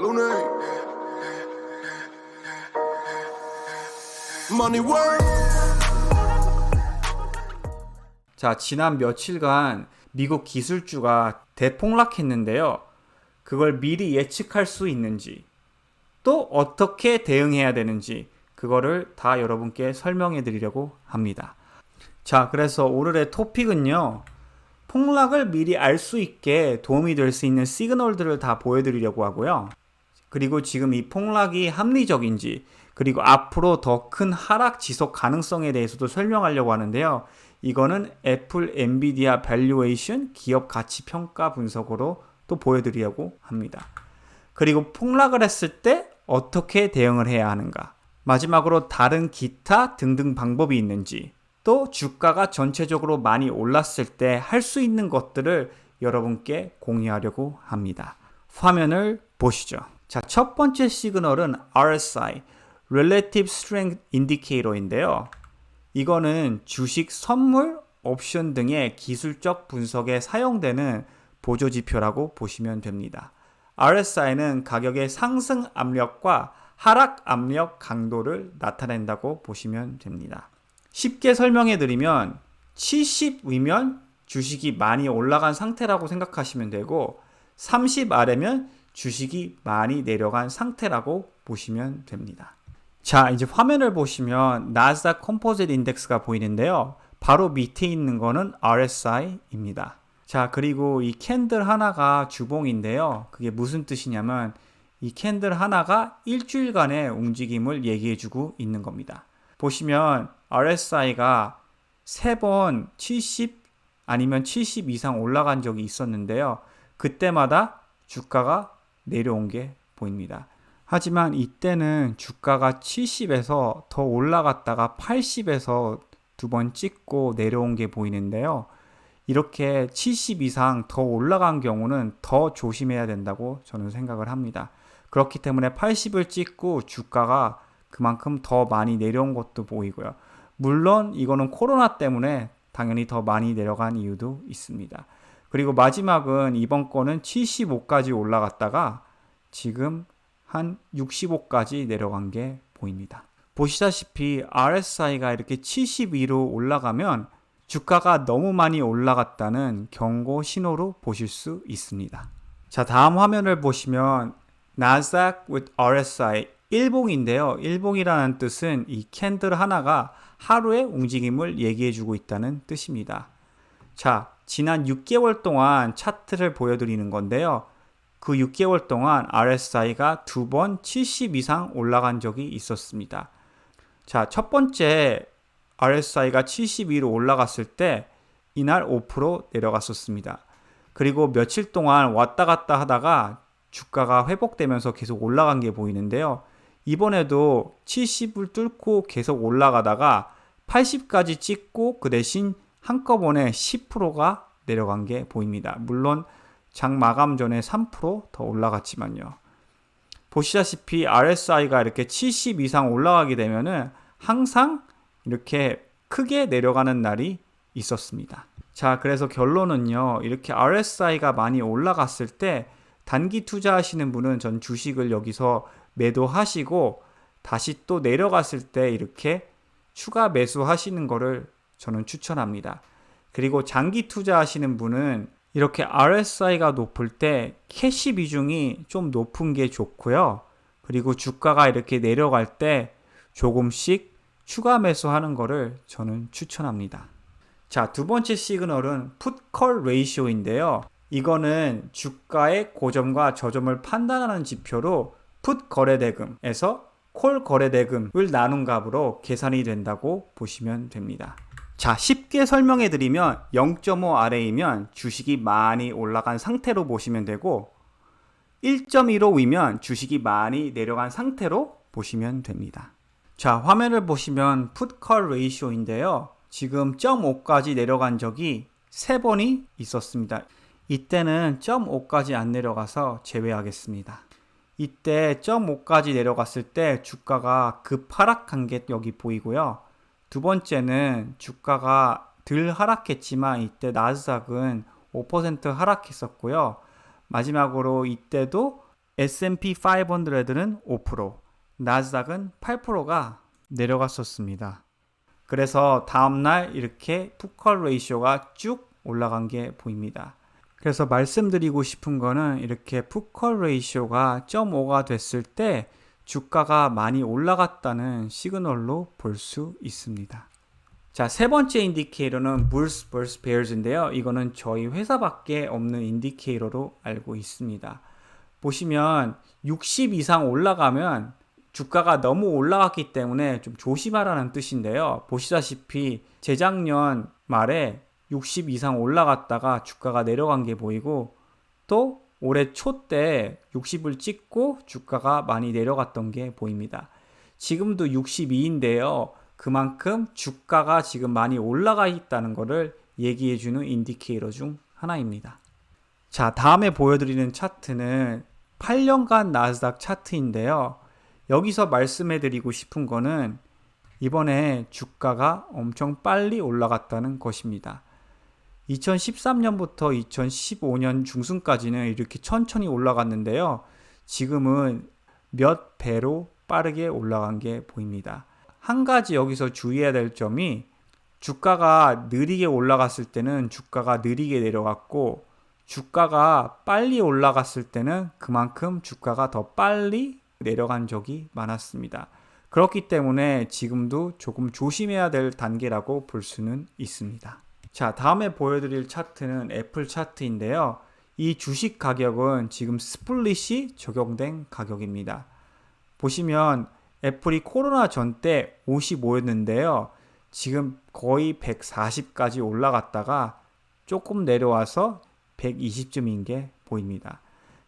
Luna. Money work. 자, 지난 며칠간 미국 기술주가 대폭락했는데요. 그걸 미리 예측할 수 있는지, 또 어떻게 대응해야 되는지, 그거를 다 여러분께 설명해 드리려고 합니다. 자, 그래서 오늘의 토픽은요, 폭락을 미리 알 수 있게 도움이 될 수 있는 시그널들을 다 보여드리려고 하고요. 그리고 지금 이 폭락이 합리적인지, 그리고 앞으로 더 큰 하락 지속 가능성에 대해서도 설명하려고 하는데요. 이거는 애플 엔비디아 밸류에이션 기업 가치 평가 분석으로 또 보여드리려고 합니다. 그리고 폭락을 했을 때 어떻게 대응을 해야 하는가, 마지막으로 다른 기타 등등 방법이 있는지, 또 주가가 전체적으로 많이 올랐을 때 할 수 있는 것들을 여러분께 공유하려고 합니다. 화면을 보시죠. 자, 첫 번째 시그널은 RSI, Relative Strength Indicator인데요. 이거는 주식, 선물, 옵션 등의 기술적 분석에 사용되는 보조지표라고 보시면 됩니다. RSI는 가격의 상승 압력과 하락 압력 강도를 나타낸다고 보시면 됩니다. 쉽게 설명해 드리면 70 위면 주식이 많이 올라간 상태라고 생각하시면 되고, 30 아래면 주식이 많이 내려간 상태라고 보시면 됩니다. 자, 이제 화면을 보시면 나스닥 컴포짓 인덱스가 보이는데요. 바로 밑에 있는 거는 RSI입니다. 자, 그리고 이 캔들 하나가 주봉인데요. 그게 무슨 뜻이냐면 이 캔들 하나가 일주일간의 움직임을 얘기해주고 있는 겁니다. 보시면 RSI가 3번 70 아니면 70 이상 올라간 적이 있었는데요. 그때마다 주가가 내려온 게 보입니다. 하지만 이때는 주가가 70에서 더 올라갔다가 80에서 2번 찍고 내려온 게 보이는데요. 이렇게 70 이상 더 올라간 경우는 더 조심해야 된다고 저는 생각을 합니다. 그렇기 때문에 80을 찍고 주가가 그만큼 더 많이 내려온 것도 보이고요. 물론 이거는 코로나 때문에 당연히 더 많이 내려간 이유도 있습니다. 그리고 마지막은 이번 거는 75까지 올라갔다가 지금 한 65까지 내려간 게 보입니다. 보시다시피 RSI가 이렇게 72로 올라가면 주가가 너무 많이 올라갔다는 경고 신호로 보실 수 있습니다. 자, 다음 화면을 보시면 나스닥 with RSI 일봉인데요. 일봉이라는 뜻은 이 캔들 하나가 하루의 움직임을 얘기해주고 있다는 뜻입니다. 자, 지난 6개월 동안 차트를 보여드리는 건데요. 그 6개월 동안 RSI가 2번 70 이상 올라간 적이 있었습니다. 자, 첫 번째 RSI가 72로 올라갔을 때 이날 5% 내려갔었습니다. 그리고 며칠 동안 왔다 갔다 하다가 주가가 회복되면서 계속 올라간 게 보이는데요. 이번에도 70을 뚫고 계속 올라가다가 80까지 찍고 그 대신 한꺼번에 10%가 내려간 게 보입니다. 물론 장 마감 전에 3% 더 올라갔지만요. 보시다시피 RSI가 이렇게 70 이상 올라가게 되면은 항상 이렇게 크게 내려가는 날이 있었습니다. 자, 그래서 결론은요. 이렇게 RSI가 많이 올라갔을 때 단기 투자하시는 분은 전 주식을 여기서 매도하시고 다시 또 내려갔을 때 이렇게 추가 매수하시는 거를 저는 추천합니다. 그리고 장기 투자하시는 분은 이렇게 RSI가 높을 때 캐시 비중이 좀 높은 게 좋고요. 그리고 주가가 이렇게 내려갈 때 조금씩 추가 매수하는 거를 저는 추천합니다. 자, 두 번째 시그널은 풋콜 레이시오인데요. 이거는 주가의 고점과 저점을 판단하는 지표로 풋 거래대금에서 콜 거래대금을 나눈 값으로 계산이 된다고 보시면 됩니다. 자, 쉽게 설명해 드리면 0.5 아래이면 주식이 많이 올라간 상태로 보시면 되고 1.15 위면 주식이 많이 내려간 상태로 보시면 됩니다. 자, 화면을 보시면 풋콜 레이시오인데요. 지금 0.5까지 내려간 적이 3번이 있었습니다. 이때는 0.5까지 안 내려가서 제외하겠습니다. 이때 0.5까지 내려갔을 때 주가가 급하락한 게 여기 보이고요. 두 번째는 주가가 덜 하락했지만 이때 나스닥은 5% 하락했었고요. 마지막으로 이때도 S&P 500는 5%, 나스닥은 8%가 내려갔었습니다. 그래서 다음날 이렇게 풋콜 레이쇼가 쭉 올라간 게 보입니다. 그래서 말씀드리고 싶은 거는 이렇게 풋콜 레이쇼가 0.5가 됐을 때 주가가 많이 올라갔다는 시그널로 볼 수 있습니다. 자, 세 번째 인디케이터는 Bulls vs Bears인데요. 이거는 저희 회사밖에 없는 인디케이터로 알고 있습니다. 보시면 60 이상 올라가면 주가가 너무 올라갔기 때문에 좀 조심하라는 뜻인데요. 보시다시피 재작년 말에 60 이상 올라갔다가 주가가 내려간 게 보이고 또 올해 초 때 60을 찍고 주가가 많이 내려갔던 게 보입니다. 지금도 62인데요. 그만큼 주가가 지금 많이 올라가 있다는 것을 얘기해주는 인디케이터 중 하나입니다. 자, 다음에 보여드리는 차트는 8년간 나스닥 차트인데요. 여기서 말씀해드리고 싶은 거는 이번에 주가가 엄청 빨리 올라갔다는 것입니다. 2013년부터 2015년 중순까지는 이렇게 천천히 올라갔는데요. 지금은 몇 배로 빠르게 올라간 게 보입니다. 한 가지 여기서 주의해야 될 점이 주가가 느리게 올라갔을 때는 주가가 느리게 내려갔고 주가가 빨리 올라갔을 때는 그만큼 주가가 더 빨리 내려간 적이 많았습니다. 그렇기 때문에 지금도 조금 조심해야 될 단계라고 볼 수는 있습니다. 자, 다음에 보여드릴 차트는 애플 차트인데요. 이 주식 가격은 지금 스플릿이 적용된 가격입니다. 보시면 애플이 코로나 전 때 55였는데요. 지금 거의 140까지 올라갔다가 조금 내려와서 120쯤인 게 보입니다.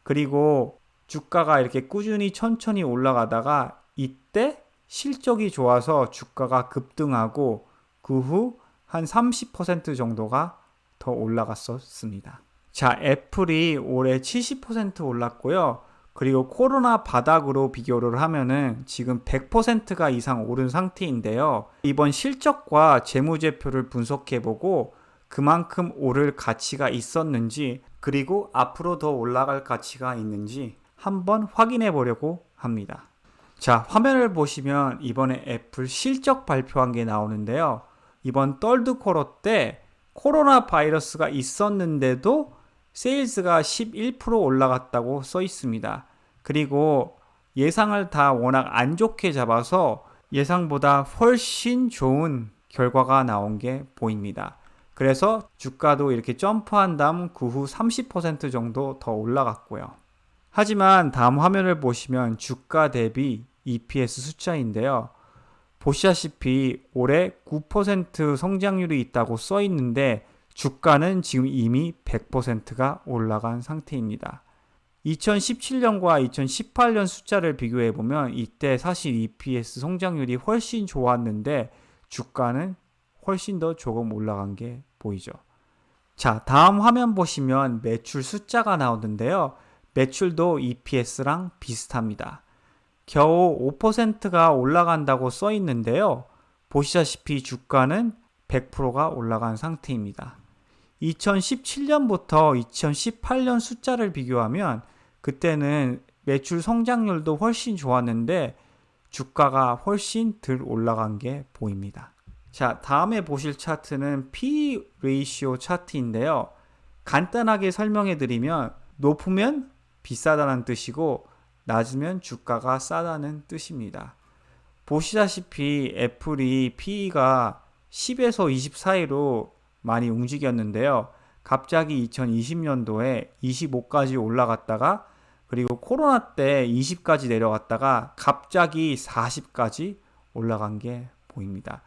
그리고 주가가 이렇게 꾸준히 천천히 올라가다가 이때 실적이 좋아서 주가가 급등하고 그 후 한 30% 정도가 더 올라갔었습니다. 자, 애플이 올해 70% 올랐고요. 그리고 코로나 바닥으로 비교를 하면은 지금 100%가 이상 오른 상태인데요. 이번 실적과 재무제표를 분석해보고 그만큼 오를 가치가 있었는지 그리고 앞으로 더 올라갈 가치가 있는지 한번 확인해 보려고 합니다. 자, 화면을 보시면 이번에 애플 실적 발표한 게 나오는데요. 이번 떨드 쿼터 때 코로나 바이러스가 있었는데도 세일즈가 11% 올라갔다고 써 있습니다. 그리고 예상을 다 워낙 안 좋게 잡아서 예상보다 훨씬 좋은 결과가 나온 게 보입니다. 그래서 주가도 이렇게 점프한 다음 그 후 30% 정도 더 올라갔고요. 하지만 다음 화면을 보시면 주가 대비 EPS 숫자인데요. 보시다시피 올해 9% 성장률이 있다고 써 있는데 주가는 지금 이미 100%가 올라간 상태입니다. 2017년과 2018년 숫자를 비교해 보면 이때 사실 EPS 성장률이 훨씬 좋았는데 주가는 훨씬 더 조금 올라간 게 보이죠. 자, 다음 화면 보시면 매출 숫자가 나오는데요. 매출도 EPS랑 비슷합니다. 겨우 5%가 올라간다고 써 있는데요. 보시다시피 주가는 100%가 올라간 상태입니다. 2017년부터 2018년 숫자를 비교하면 그때는 매출 성장률도 훨씬 좋았는데 주가가 훨씬 덜 올라간 게 보입니다. 자, 다음에 보실 차트는 P 레이시오 차트인데요. 간단하게 설명해 드리면 높으면 비싸다는 뜻이고 낮으면 주가가 싸다는 뜻입니다. 보시다시피 애플이 PE가 10에서 20 사이로 많이 움직였는데요. 갑자기 2020년도에 25까지 올라갔다가 그리고 코로나 때 20까지 내려갔다가 갑자기 40까지 올라간 게 보입니다.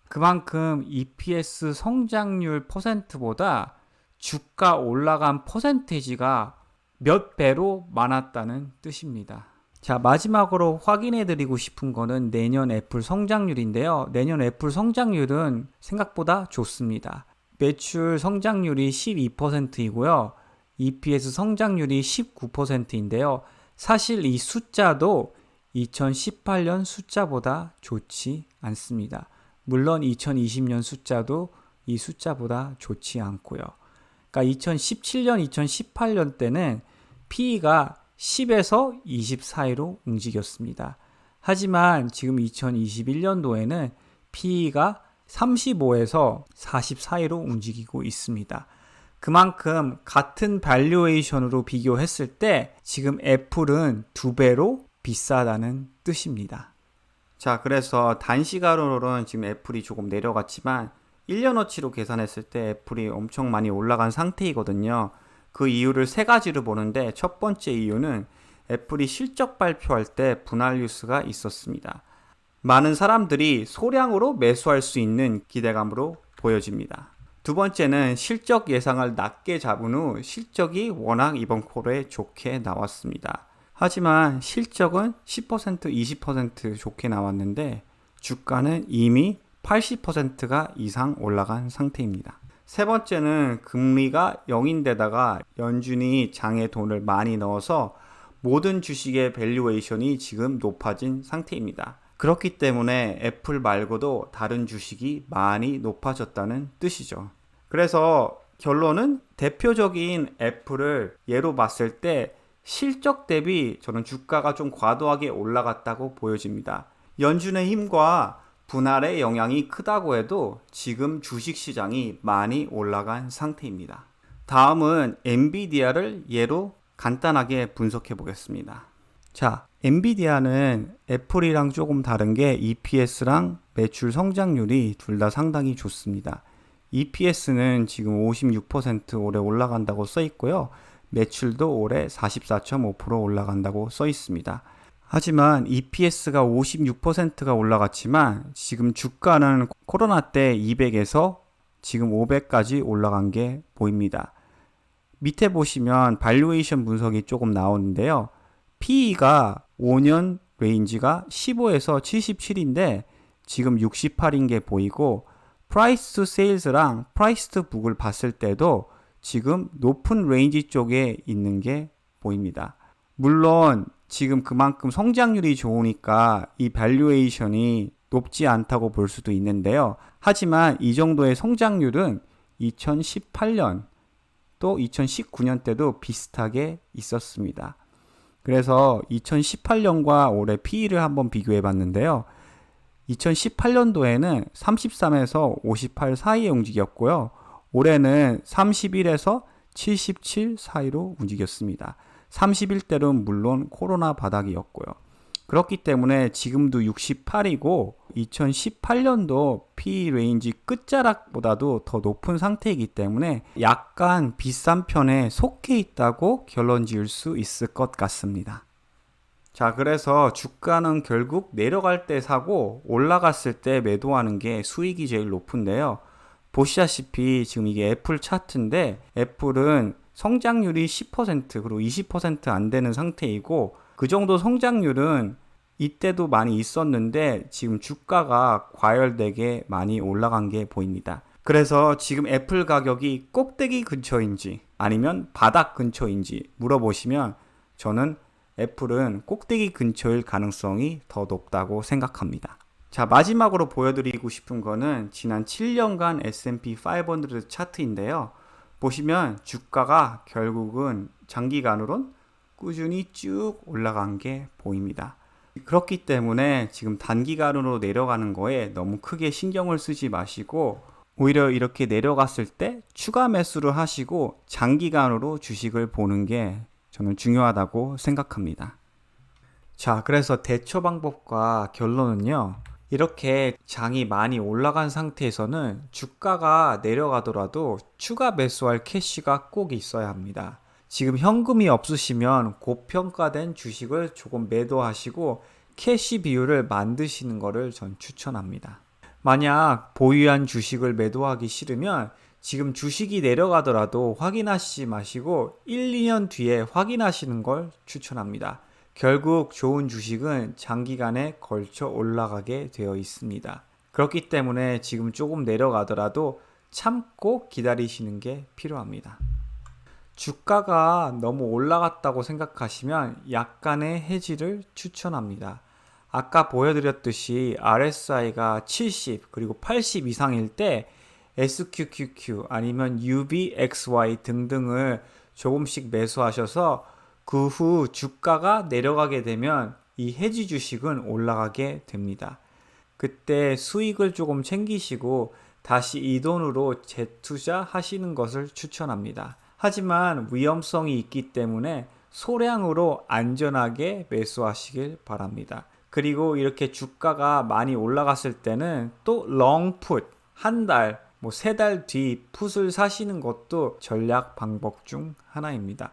그만큼 EPS 성장률 퍼센트보다 주가 올라간 퍼센테이지가 몇 배로 많았다는 뜻입니다. 자, 마지막으로 확인해 드리고 싶은 거는 내년 애플 성장률인데요. 내년 애플 성장률은 생각보다 좋습니다. 매출 성장률이 12%이고요. EPS 성장률이 19%인데요. 사실 이 숫자도 2018년 숫자보다 좋지 않습니다. 물론 2020년 숫자도 이 숫자보다 좋지 않고요. 그러니까 2017년, 2018년 때는 PE가 10에서 20 사이로 움직였습니다. 하지만 지금 2021년도에는 PE가 35에서 40 사이로 움직이고 있습니다. 그만큼 같은 밸류에이션으로 비교했을 때 지금 애플은 2배로 비싸다는 뜻입니다. 자, 그래서 단시간으로는 지금 애플이 조금 내려갔지만 1년어치로 계산했을 때 애플이 엄청 많이 올라간 상태이거든요. 그 이유를 세 가지로 보는데 첫 번째 이유는 애플이 실적 발표할 때 분할 뉴스가 있었습니다. 많은 사람들이 소량으로 매수할 수 있는 기대감으로 보여집니다. 두 번째는 실적 예상을 낮게 잡은 후 실적이 워낙 이번 쿼터에 좋게 나왔습니다. 하지만 실적은 10%, 20% 좋게 나왔는데 주가는 이미 80%가 이상 올라간 상태입니다. 세 번째는 금리가 0인데다가 연준이 장에 돈을 많이 넣어서 모든 주식의 밸류에이션이 지금 높아진 상태입니다. 그렇기 때문에 애플 말고도 다른 주식이 많이 높아졌다는 뜻이죠. 그래서 결론은 대표적인 애플을 예로 봤을 때 실적 대비 저는 주가가 좀 과도하게 올라갔다고 보여집니다. 연준의 힘과 분할의 영향이 크다고 해도 지금 주식시장이 많이 올라간 상태입니다. 다음은 엔비디아를 예로 간단하게 분석해 보겠습니다. 자, 엔비디아는 애플이랑 조금 다른 게 EPS랑 매출 성장률이 둘 다 상당히 좋습니다. EPS는 지금 56% 올해 올라간다고 써 있고요. 매출도 올해 44.5% 올라간다고 써 있습니다. 하지만 EPS가 56%가 올라갔지만 지금 주가는 코로나 때 200에서 지금 500까지 올라간 게 보입니다. 밑에 보시면 밸류에이션 분석이 조금 나오는데요. PE가 5년 레인지가 15에서 77인데 지금 68인 게 보이고 프라이스 투 세일즈랑 프라이스 투 북을 봤을 때도 지금 높은 레인지 쪽에 있는 게 보입니다. 물론 지금 그만큼 성장률이 좋으니까 이 밸류에이션이 높지 않다고 볼 수도 있는데요. 하지만 이 정도의 성장률은 2018년 또 2019년 때도 비슷하게 있었습니다. 그래서 2018년과 올해 PE를 한번 비교해 봤는데요. 2018년도에는 33에서 58 사이에 움직였고요. 올해는 31에서 77 사이로 움직였습니다. 31대는 물론 코로나 바닥이었고요. 그렇기 때문에 지금도 68이고 2018년도 PE 레인지 끝자락보다도 더 높은 상태이기 때문에 약간 비싼 편에 속해 있다고 결론 지을 수 있을 것 같습니다. 자, 그래서 주가는 결국 내려갈 때 사고 올라갔을 때 매도하는 게 수익이 제일 높은데요. 보시다시피 지금 이게 애플 차트인데 애플은 성장률이 10% 그리고 20% 안 되는 상태이고 그 정도 성장률은 이때도 많이 있었는데 지금 주가가 과열되게 많이 올라간 게 보입니다. 그래서 지금 애플 가격이 꼭대기 근처인지 아니면 바닥 근처인지 물어보시면 저는 애플은 꼭대기 근처일 가능성이 더 높다고 생각합니다. 자, 마지막으로 보여드리고 싶은 거는 지난 7년간 S&P 500 차트인데요. 보시면 주가가 결국은 장기간으론 꾸준히 쭉 올라간 게 보입니다. 그렇기 때문에 지금 단기간으로 내려가는 거에 너무 크게 신경을 쓰지 마시고 오히려 이렇게 내려갔을 때 추가 매수를 하시고 장기간으로 주식을 보는 게 저는 중요하다고 생각합니다. 자, 그래서 대처 방법과 결론은요. 이렇게 장이 많이 올라간 상태에서는 주가가 내려가더라도 추가 매수할 캐시가 꼭 있어야 합니다. 지금 현금이 없으시면 고평가된 주식을 조금 매도하시고 캐시 비율을 만드시는 것을 전 추천합니다. 만약 보유한 주식을 매도하기 싫으면 지금 주식이 내려가더라도 확인하시지 마시고 1, 2년 뒤에 확인하시는 걸 추천합니다. 결국 좋은 주식은 장기간에 걸쳐 올라가게 되어 있습니다. 그렇기 때문에 지금 조금 내려가더라도 참고 기다리시는 게 필요합니다. 주가가 너무 올라갔다고 생각하시면 약간의 해지를 추천합니다. 아까 보여드렸듯이 RSI가 70 그리고 80 이상일 때 SQQQ 아니면 UVXY 등등을 조금씩 매수하셔서 그 후 주가가 내려가게 되면 이 해지 주식은 올라가게 됩니다. 그때 수익을 조금 챙기시고 다시 이 돈으로 재투자하시는 것을 추천합니다. 하지만 위험성이 있기 때문에 소량으로 안전하게 매수하시길 바랍니다. 그리고 이렇게 주가가 많이 올라갔을 때는 또 롱풋, 한 달, 세 달 뒤 풋을 사시는 것도 전략 방법 중 하나입니다.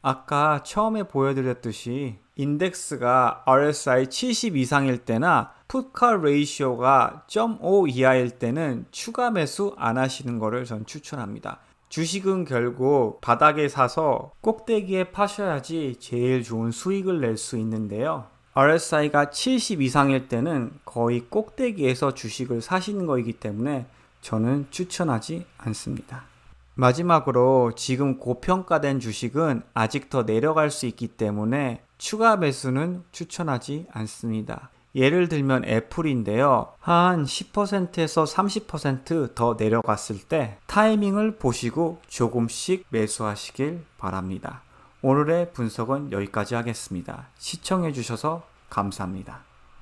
아까 처음에 보여드렸듯이 인덱스가 RSI 70 이상일 때나 풋칼 레이시오가 0.5 이하일 때는 추가 매수 안 하시는 것을 전 추천합니다. 주식은 결국 바닥에 사서 꼭대기에 파셔야지 제일 좋은 수익을 낼 수 있는데요. RSI가 70 이상일 때는 거의 꼭대기에서 주식을 사시는 것이기 때문에 저는 추천하지 않습니다. 마지막으로 지금 고평가된 주식은 아직 더 내려갈 수 있기 때문에 추가 매수는 추천하지 않습니다. 예를 들면 애플인데요. 한 10%에서 30% 더 내려갔을 때 타이밍을 보시고 조금씩 매수하시길 바랍니다. 오늘의 분석은 여기까지 하겠습니다. 시청해 주셔서 감사합니다.